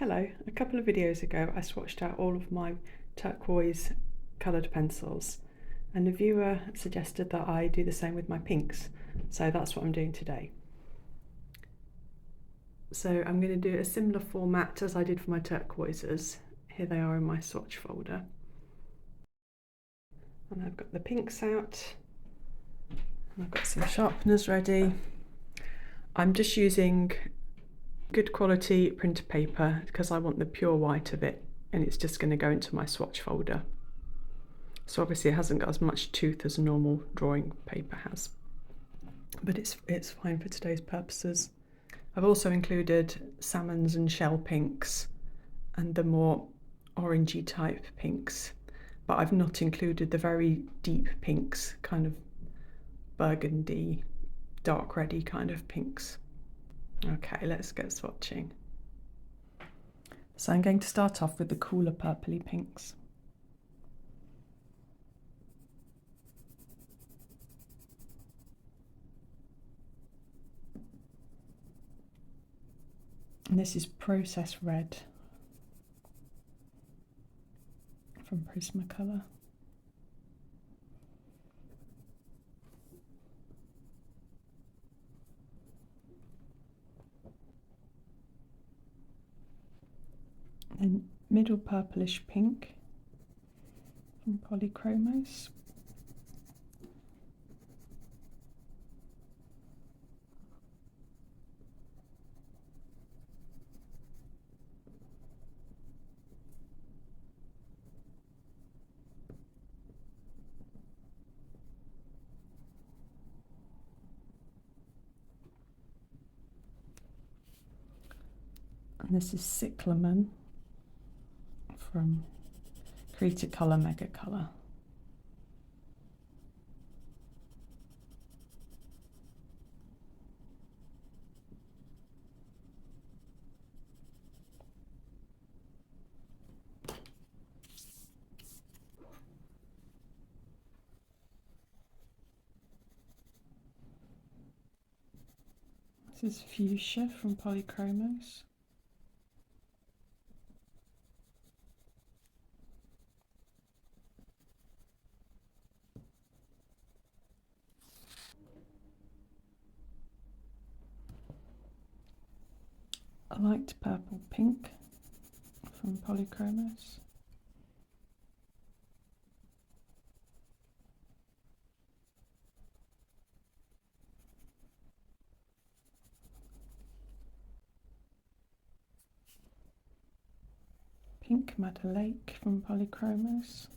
Hello, a couple of videos ago I swatched out all of my turquoise coloured pencils and the viewer suggested that I do the same with my pinks, so that's what I'm doing today. So I'm going to do a similar format as I did for my turquoises. Here they are in my swatch folder. And I've got the pinks out, and I've got some sharpeners ready. I'm just using good quality printer paper because I want the pure white of it, and it's just going to go into my swatch folder. So obviously it hasn't got as much tooth as normal drawing paper has, but it's fine for today's purposes. I've also included salmons and shell pinks and the more orangey type pinks, but I've not included the very deep pinks, kind of burgundy, dark reddy kind of pinks. Okay, let's get swatching. So I'm going to start off with the cooler purpley pinks. And this is Process Red from Prismacolor. And Middle Purplish Pink from Polychromos. And this is Cyclamen from Cretacolor Megacolor. This is Fuchsia from Polychromos. A light purple pink from Polychromos. Pink Madder Lake from Polychromos.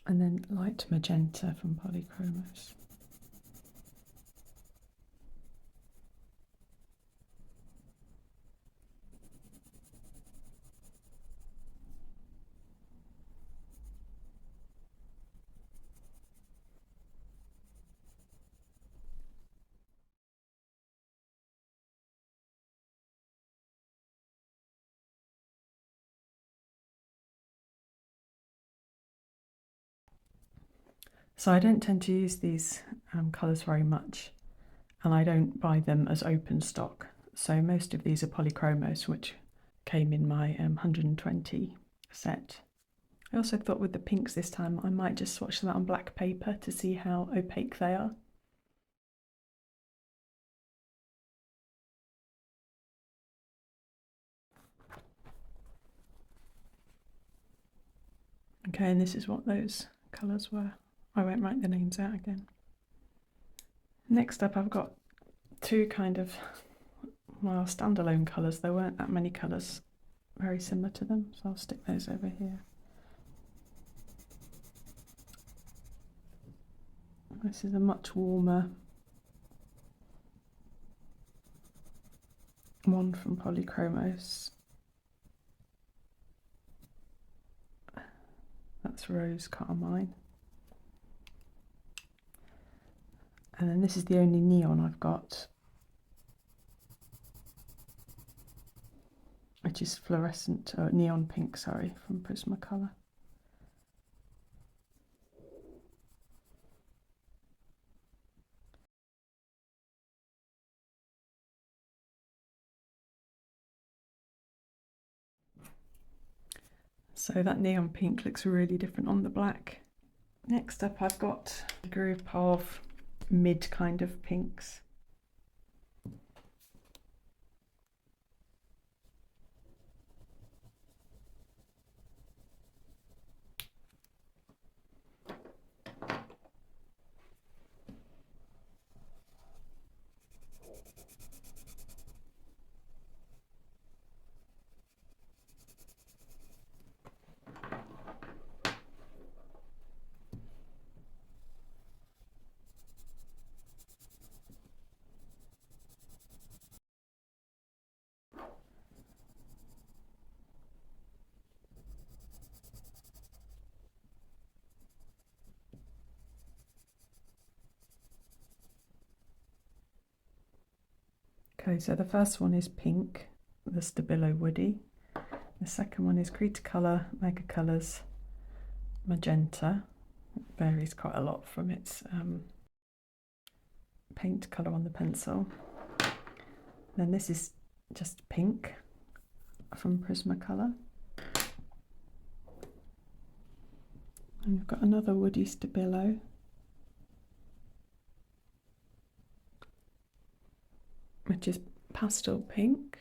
And then light magenta from Polychromos. So I don't tend to use these colours very much, and I don't buy them as open stock. So most of these are Polychromos, which came in my 120 set. I also thought with the pinks this time I might just swatch them out on black paper to see how opaque they are. Okay, and this is what those colours were. I won't write the names out again. Next up I've got two kind of, well, standalone colours. There weren't that many colours very similar to them, so I'll stick those over here. This is a much warmer one from Polychromos. That's Rose Carmine. And then this is the only neon I've got. which is fluorescent, or neon pink, sorry, from Prismacolor. So that neon pink looks really different on the black. Next up, I've got a group of mid kind of pinks. Okay, so the first one is pink, the Stabilo Woody. The second one is Cretacolor Megacolor's magenta. It varies quite a lot from its paint colour on the pencil. Then this is just pink from Prismacolor. And we've got another Woody Stabilo. Which is pastel pink.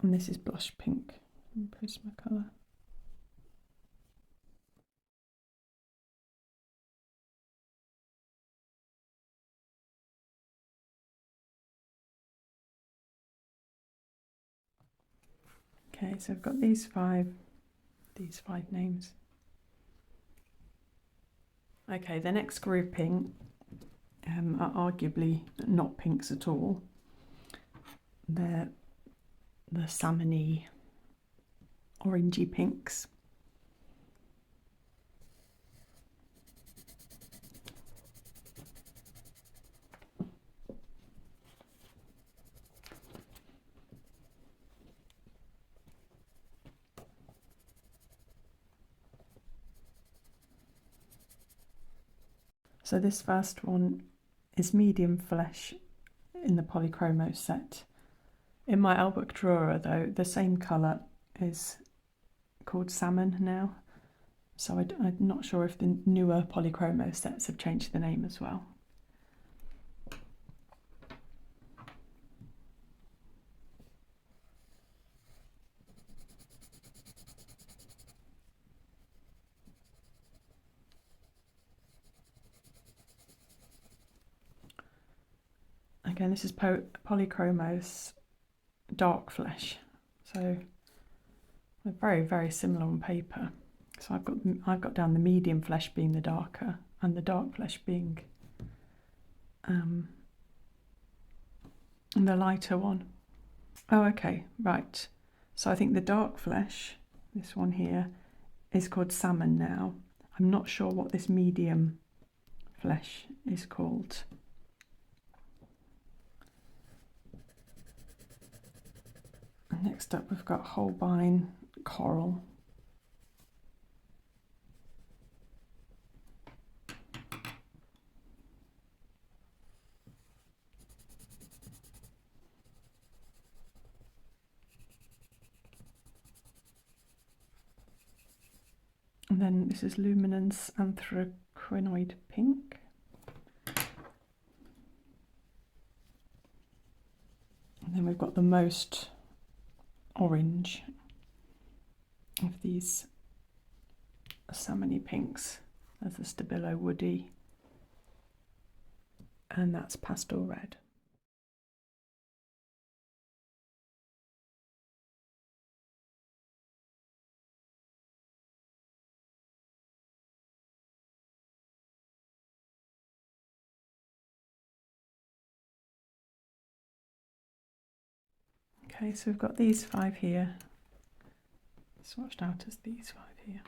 And this is blush pink from Prismacolor. Okay, so I've got these five names. Okay, the next grouping are arguably not pinks at all. They're the salmony, orangey pinks. So this first one is medium flesh in the Polychromos set. In my Albert drawer though, the same colour is called salmon now. So I'm not sure if the newer Polychromos sets have changed the name as well. Again, this is Polychromos dark flesh, so they're very, very similar on paper. So I've got down the medium flesh being the darker, and the dark flesh being the lighter one. Oh, okay, right. So I think the dark flesh, this one here, is called salmon now. I'm not sure what this medium flesh is called. Next up, we've got Holbein Coral. And then this is Luminance Anthraquinoid Pink. And then we've got the most orange of these salmony pinks. There's the Stabilo Woody, and that's Pastel Red. Okay, so we've got these five here, swatched out as these five here.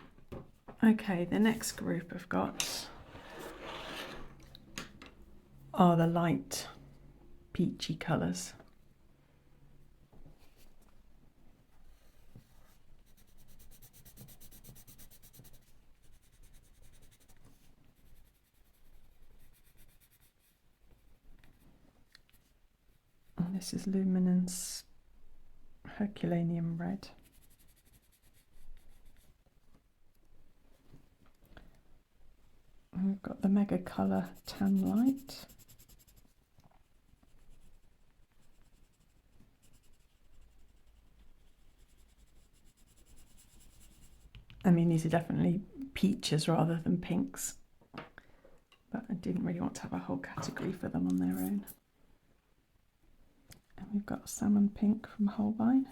Okay, the next group I've got are the light peachy colours. And this is Luminance Herculaneum Red. And we've got the Megacolor Tan Light. I mean, these are definitely peaches rather than pinks, but I didn't really want to have a whole category for them on their own. And we've got Salmon Pink from Holbein.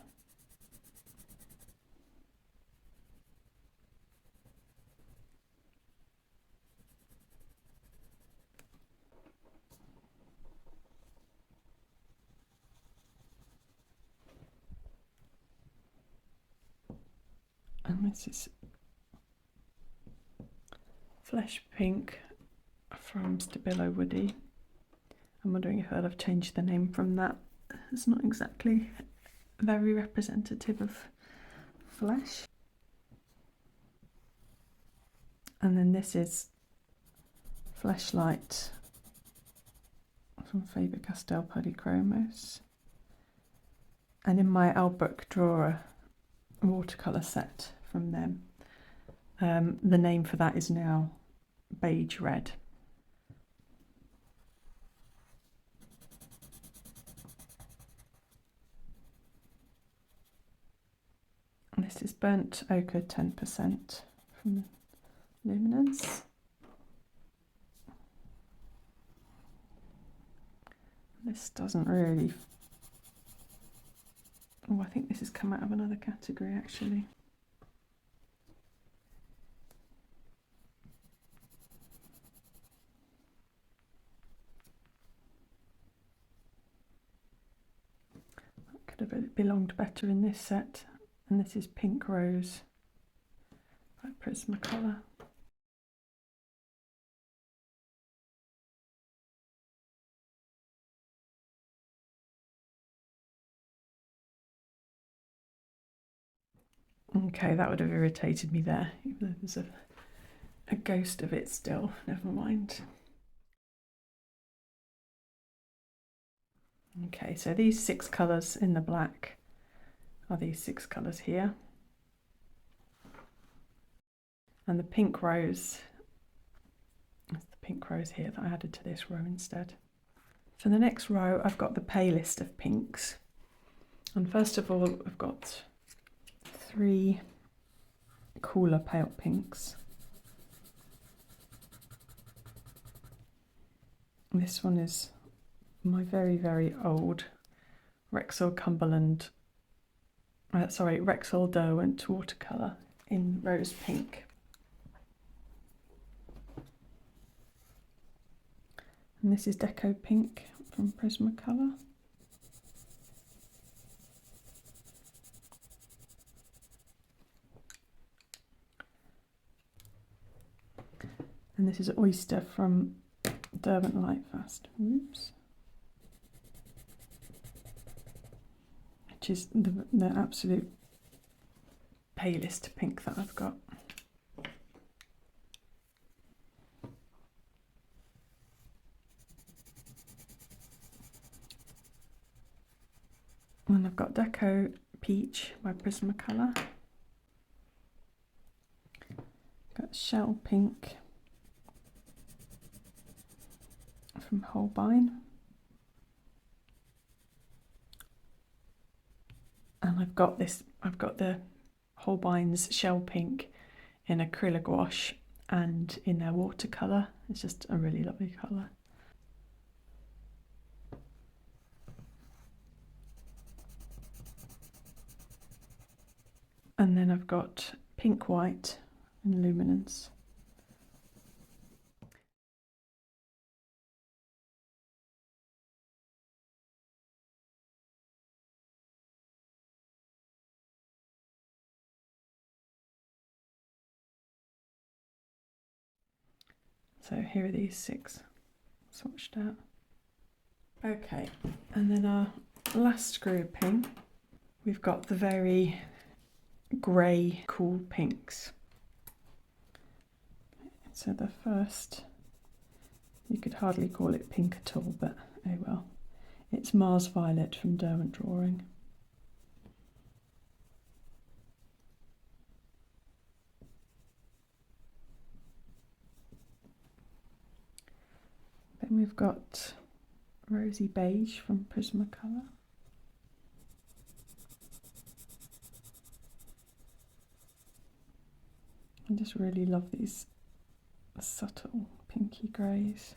And this is Flesh Pink from Stabilo Woody. I'm wondering if I'll have changed the name from that. It's not exactly very representative of flesh. And then this is Fleshlight from Faber-Castell Polychromos. And in my Albrook drawer watercolour set from them, the name for that is now Beige Red. And this is Burnt Ochre 10% from Luminance. This doesn't really... Oh, I think this has come out of another category actually. That could have belonged better in this set. And this is Pink Rose by Prismacolor. Okay, that would have irritated me there, even though there's a ghost of it still, never mind. Okay, so these 6 colours in the black are these 6 colours here. And the Pink Rose, that's the Pink Rose here that I added to this row instead. For the next row, I've got the palest of pinks. And first of all, I've got 3 cooler pale pinks. This one is my very, very old Rexall Derwent watercolour in rose pink. And this is Deco Pink from Prismacolor. And this is Oyster from Derwent Lightfast. Oops. Which is the absolute palest pink that I've got. And I've got Deco Peach by Prismacolor. Got Shell Pink from Holbein. And I've got the Holbein's Shell Pink in acrylic gouache and in their watercolour. It's just a really lovely colour. And then I've got Pink White in Luminance. So here are these 6 swatched out. Okay, and then our last grouping, we've got the very grey cool pinks. So the first, you could hardly call it pink at all, but oh well. It's Mars Violet from Derwent Drawing. Then we've got Rosy Beige from Prismacolor. I just really love these subtle pinky greys.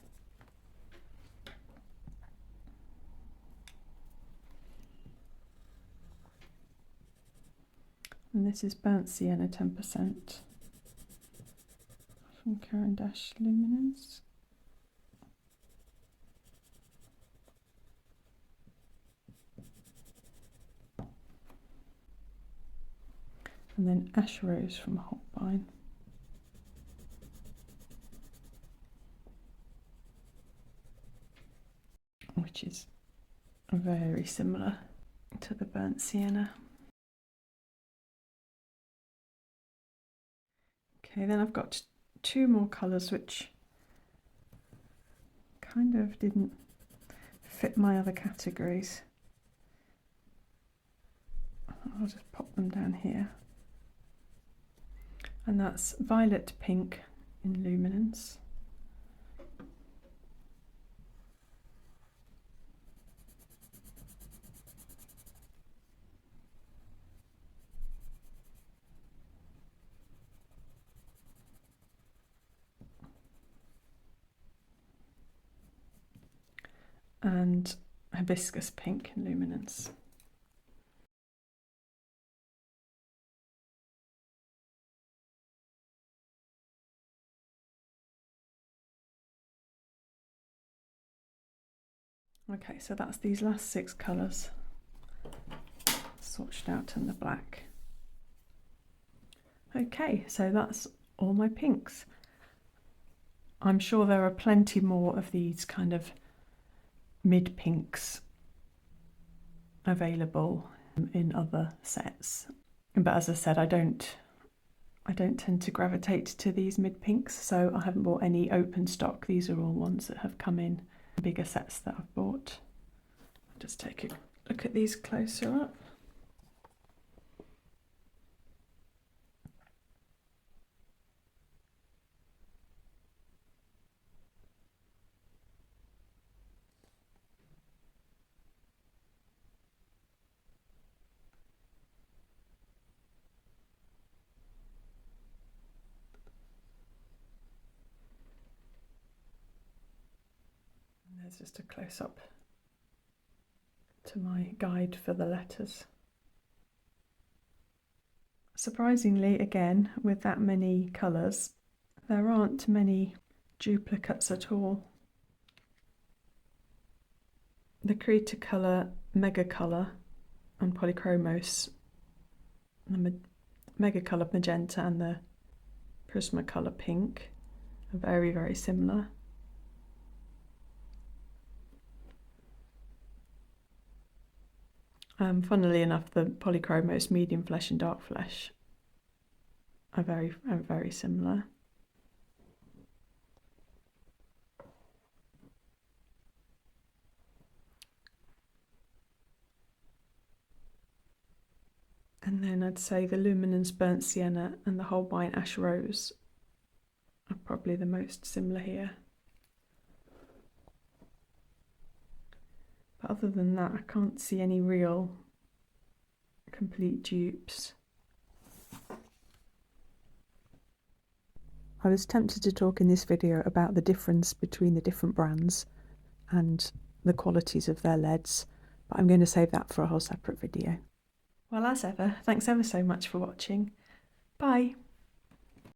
And this is Burnt Sienna 10% from Caran D'Ache Luminance. And then Ash Rose from Holbein. Which is very similar to the Burnt Sienna. Okay, then I've got 2 more colours which kind of didn't fit my other categories. I'll just pop them down here. And that's Violet Pink in Luminance. And Hibiscus Pink in Luminance. Okay, so that's these last 6 colours swatched out in the black. Okay, so that's all my pinks. I'm sure there are plenty more of these kind of mid pinks available in other sets, but as I said, I don't tend to gravitate to these mid pinks, so I haven't bought any open stock. These are all ones that have come in bigger sets that I've bought. I'll just take a look at these closer up. There's just a close-up to my guide for the letters. Surprisingly, again, with that many colours, there aren't many duplicates at all. The Cretacolor Megacolor and Polychromos, the Megacolor Magenta and the Prismacolor Pink are very, very similar. Funnily enough, the Polychromos Medium Flesh and Dark Flesh are very similar. And then I'd say the Luminance Burnt Sienna and the Holbein Ash Rose are probably the most similar here. But other than that, I can't see any real complete dupes. I was tempted to talk in this video about the difference between the different brands and the qualities of their leads, but I'm going to save that for a whole separate video. Well, as ever, thanks ever so much for watching. Bye!